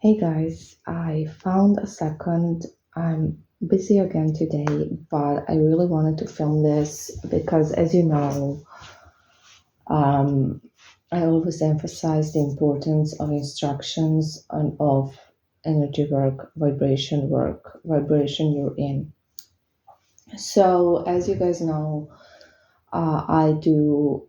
Hey guys, I found a second. I'm busy again today, but I really wanted to film this because, as you know, um, I always emphasize the importance of instructions and of energy work, vibration you're in. So, as you guys know, I do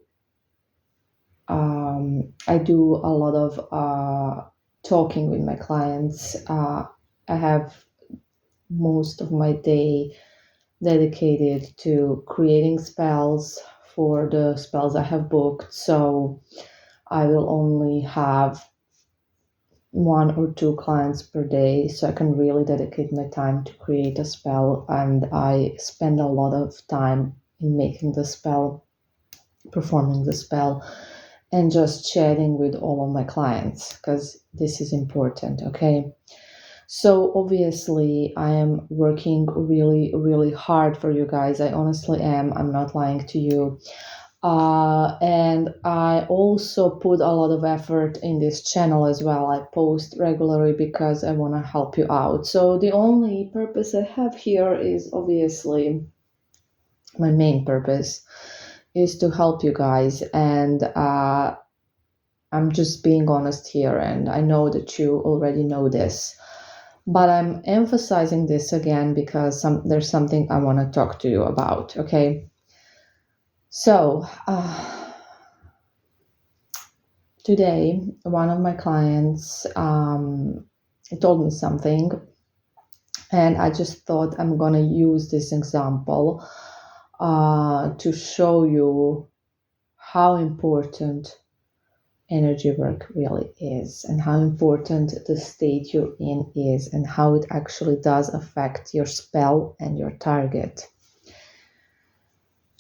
a lot of talking with my clients. I have most of my day dedicated to creating spells for the spells I have booked. So I will only have one or two clients per day, so I can really dedicate my time to create a spell. And I spend a lot of time in making the spell, performing the spell, and just chatting with all of my clients because this is important, okay? So obviously, I am working really, really hard for you guys. I honestly am. I'm not lying to you. And I also put a lot of effort in this channel as well. I post regularly because I want to help you out. So the only purpose I have here is obviously my main purpose is to help you guys. And I'm just being honest here. And I know that you already know this. But I'm emphasizing this again because there's something I want to talk to you about, okay? So, today, one of my clients told me something, and I just thought I'm going to use this example to show you how important energy work really is and how important the state you're in is and how it actually does affect your spell and your target.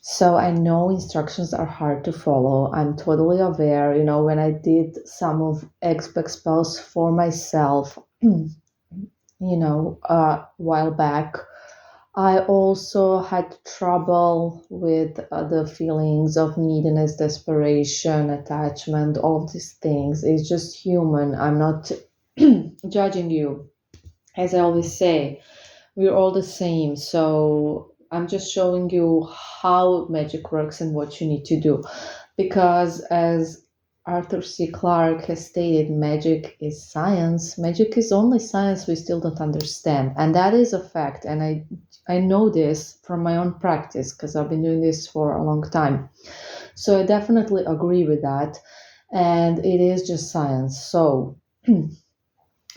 So I know instructions are hard to follow. I'm totally aware. When I did some of expect spells for myself, a while back, I also had trouble with the feelings of neediness, desperation, attachment, all of these things. It's just human. I'm not judging you. As I always say, we're all the same. So I'm just showing you how magic works and what you need to do. Because as Arthur C. Clarke has stated, magic is science. Magic is only science we still don't understand. And that is a fact. And I know this from my own practice because I've been doing this for a long time. So I definitely agree with that. And it is just science. So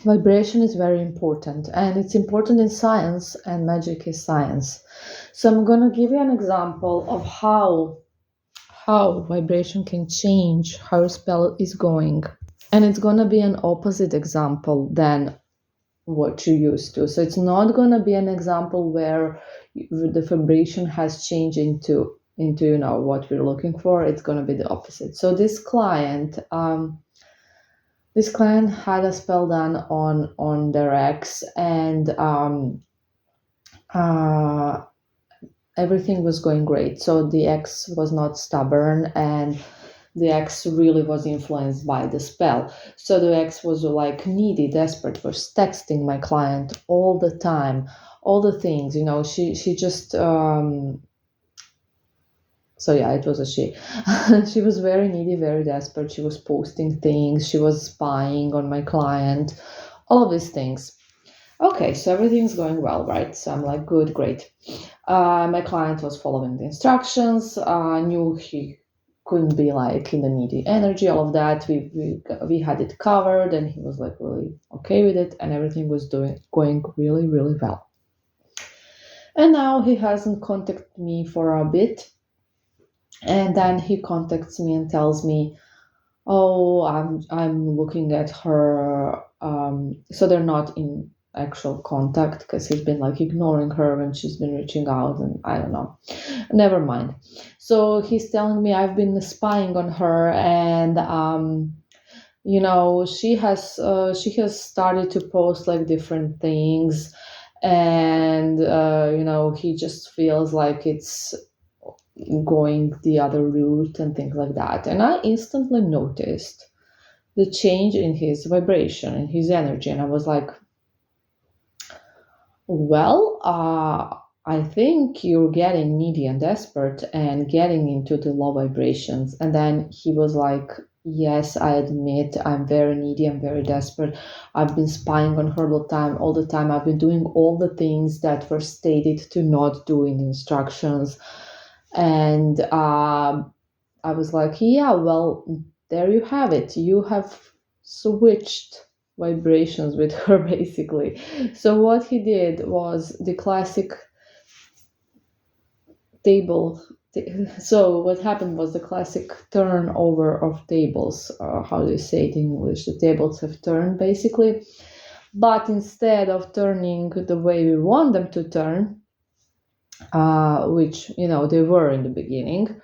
vibration is very important, and it's important in science, and magic is science. So I'm going to give you an example of how vibration can change how a spell is going, and it's going to be an opposite example than what you used to. So it's not going to be an example where the vibration has changed into what we're looking for. It's going to be the opposite. So this client had a spell done on their ex, and uh, everything was going great. So the ex was not stubborn, and the ex really was influenced by the spell. So the ex was like needy, desperate, was texting my client all the time, all the things. She just so yeah, it was a she. She was very needy, very desperate. She was posting things. She was spying on my client. All of these things. Okay, so everything's going well, right? So I'm like, good, great. My client was following the instructions. Knew he couldn't be like in the needy energy, all of that. We had it covered, and he was like really okay with it, and everything was going really, really well. And now he hasn't contacted me for a bit, and then he contacts me and tells me, "Oh, I'm looking at her." So they're not in actual contact because he's been like ignoring her when she's been reaching out, and I don't know. Never mind. So he's telling me I've been spying on her, and she has started to post like different things, and he just feels like it's going the other route and things like that. And I instantly noticed the change in his vibration, in his energy. And I was like, well, I think you're getting needy and desperate and getting into the low vibrations. And then he was like, yes, I admit I'm very needy, I'm very desperate. I've been spying on her all the time. I've been doing all the things that were stated to not do in the instructions. And I was like, yeah, well, there you have it. You have switched vibrations with her, basically. So what he did was the classic table. So what happened was the classic turnover of tables. How do you say it in English? The tables have turned, basically. But instead of turning the way we want them to turn, which they were in the beginning,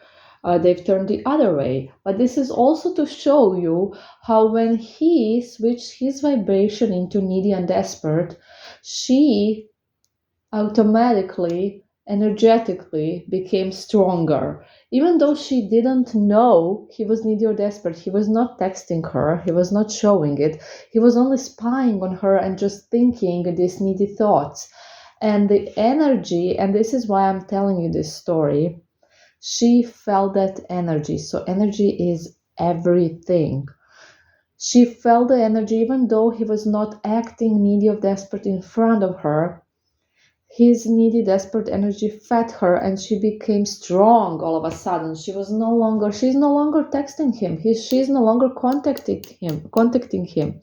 they've turned the other way. But this is also to show you how when he switched his vibration into needy and desperate, she automatically, energetically became stronger. Even though she didn't know he was needy or desperate, he was not texting her, he was not showing it, he was only spying on her and just thinking these needy thoughts. And the energy, and this is why I'm telling you this story, she felt that energy. So energy is everything. She felt the energy even though he was not acting needy or desperate in front of her. His needy, desperate energy fed her and she became strong all of a sudden. She's no longer texting him. She's no longer contacting him.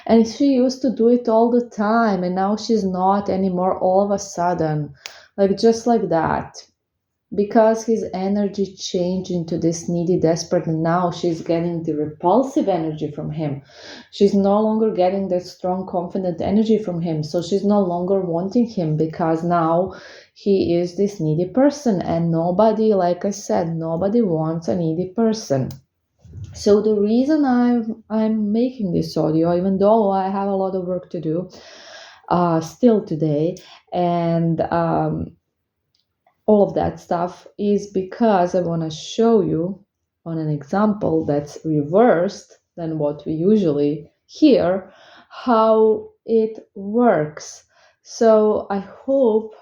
And she used to do it all the time and now she's not anymore all of a sudden. Like just like that. Because his energy changed into this needy, desperate, and now she's getting the repulsive energy from him. She's no longer getting that strong, confident energy from him. So she's no longer wanting him because now he is this needy person. And nobody, like I said, nobody wants a needy person. So the reason I'm making this audio, even though I have a lot of work to do still today, and all of that stuff, is because I want to show you on an example that's reversed than what we usually hear how it works. So I hope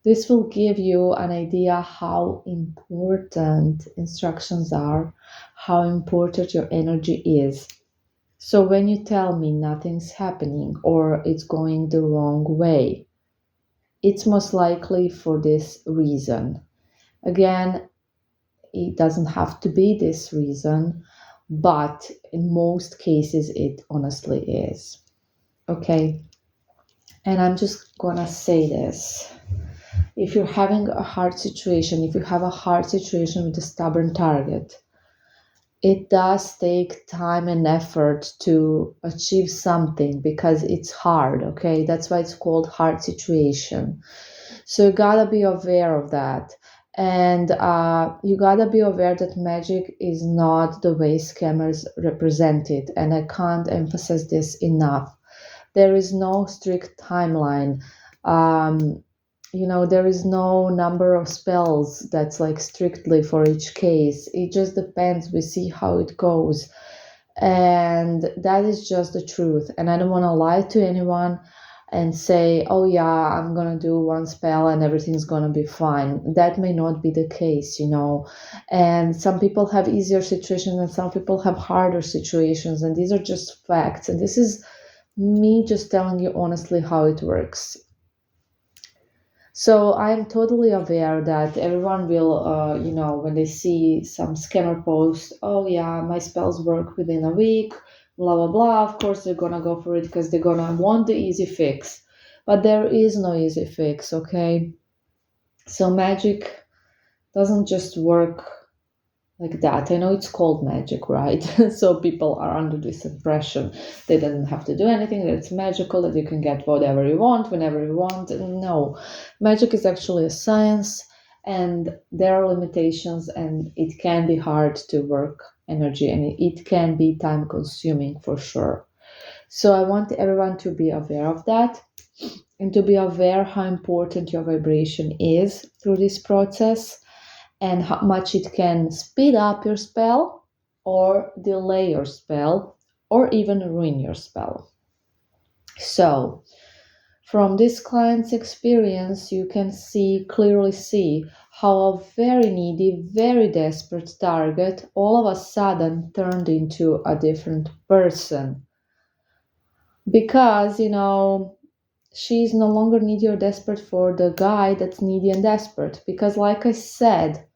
this will give you an idea how important instructions are, how important your energy is. So when you tell me nothing's happening or it's going the wrong way, it's most likely for this reason. Again, it doesn't have to be this reason, but in most cases, it honestly is. Okay? And I'm just gonna say this. If you're having a hard situation, if you have a hard situation with a stubborn target, it does take time and effort to achieve something because it's hard, okay? That's why it's called hard situation. So you gotta be aware of that. And you gotta be aware that magic is not the way scammers represent it. And I can't emphasize this enough. There is no strict timeline. There is no number of spells that's like strictly for each case. It just depends. We see how it goes. And that is just the truth. And I don't want to lie to anyone and say, oh yeah, I'm going to do one spell and everything's going to be fine. That may not be the case, And some people have easier situations and some people have harder situations. And these are just facts. And this is me just telling you honestly how it works. So I'm totally aware that everyone will, when they see some scammer post, oh yeah, my spells work within a week, blah, blah, blah. Of course, they're going to go for it because they're going to want the easy fix. But there is no easy fix, okay? So magic doesn't just work like that. I know it's called magic, right? So people are under this impression they didn't have to do anything, that it's magical, that you can get whatever you want, whenever you want. No, magic is actually a science and there are limitations and it can be hard to work energy and it can be time consuming for sure. So I want everyone to be aware of that and to be aware how important your vibration is through this process and how much it can speed up your spell or delay your spell or even ruin your spell. So, from this client's experience, you can clearly see how a very needy, very desperate target all of a sudden turned into a different person. Because, she's no longer needy or desperate for the guy that's needy and desperate. Because, like I said,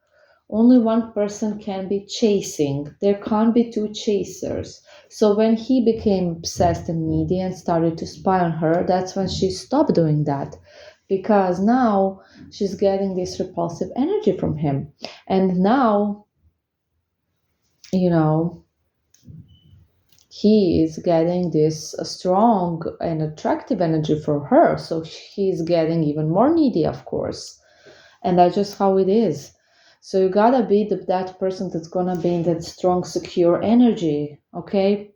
only one person can be chasing. There can't be two chasers. So when he became obsessed and needy and started to spy on her, that's when she stopped doing that. Because now she's getting this repulsive energy from him. And now, you know, he is getting this strong and attractive energy for her. So he's getting even more needy, of course. And that's just how it is. So you gotta be that person that's gonna be in that strong, secure energy, okay,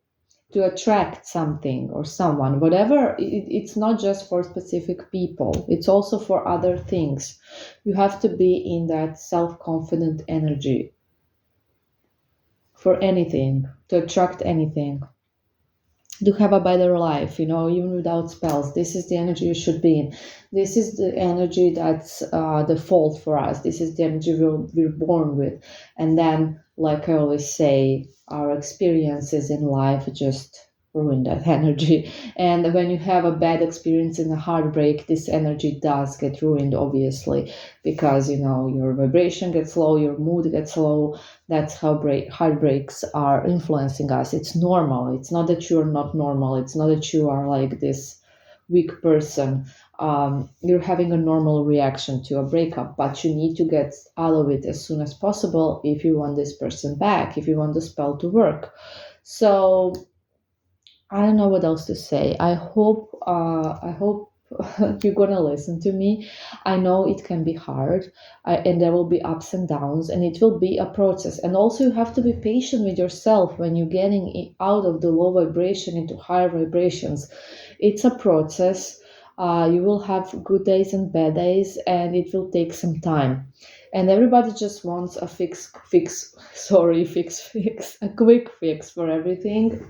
to attract something or someone, whatever. It's not just for specific people, it's also for other things. You have to be in that self-confident energy for anything, to attract anything, to have a better life, even without spells. This is the energy you should be in. This is the energy that's default for us. This is the energy we're born with. And then, like I always say, our experiences in life just ruin that energy. And when you have a bad experience in a heartbreak, this energy does get ruined, obviously, because your vibration gets low, your mood gets low. That's how heartbreaks are influencing us. It's normal. It's not that you're not normal. It's not that you are like this weak person. You're having a normal reaction to a breakup, but you need to get out of it as soon as possible if you want this person back, if you want the spell to work. So I don't know what else to say. I hope you're gonna listen to me. I know it can be hard, and there will be ups and downs, and it will be a process. And also, you have to be patient with yourself when you're getting out of the low vibration into higher vibrations. It's a process. You will have good days and bad days, and it will take some time. And everybody just wants a fix, a quick fix for everything,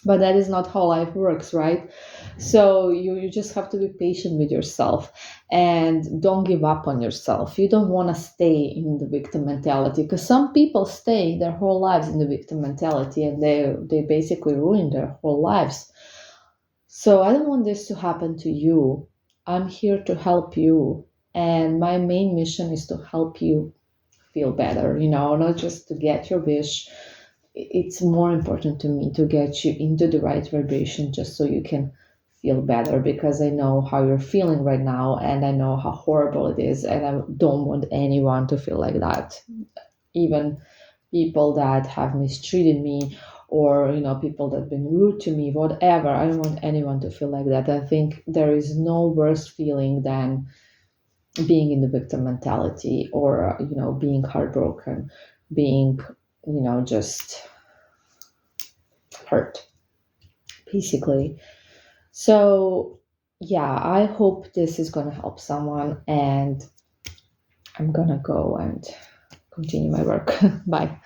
but that is not how life works, right? So you just have to be patient with yourself and don't give up on yourself. You don't want to stay in the victim mentality, because some people stay their whole lives in the victim mentality, and they basically ruin their whole lives. So I don't want this to happen to you. I'm here to help you, and my main mission is to help you feel better, not just to get your wish. It's more important to me to get you into the right vibration just so you can feel better, because I know how you're feeling right now, and I know how horrible it is, and I don't want anyone to feel like that. Even people that have mistreated me, or people that have been rude to me, whatever. I don't want anyone to feel like that. I think there is no worse feeling than being in the victim mentality, or being heartbroken, being just hurt, basically. So yeah, I hope this is going to help someone, and I'm gonna go and continue my work. Bye.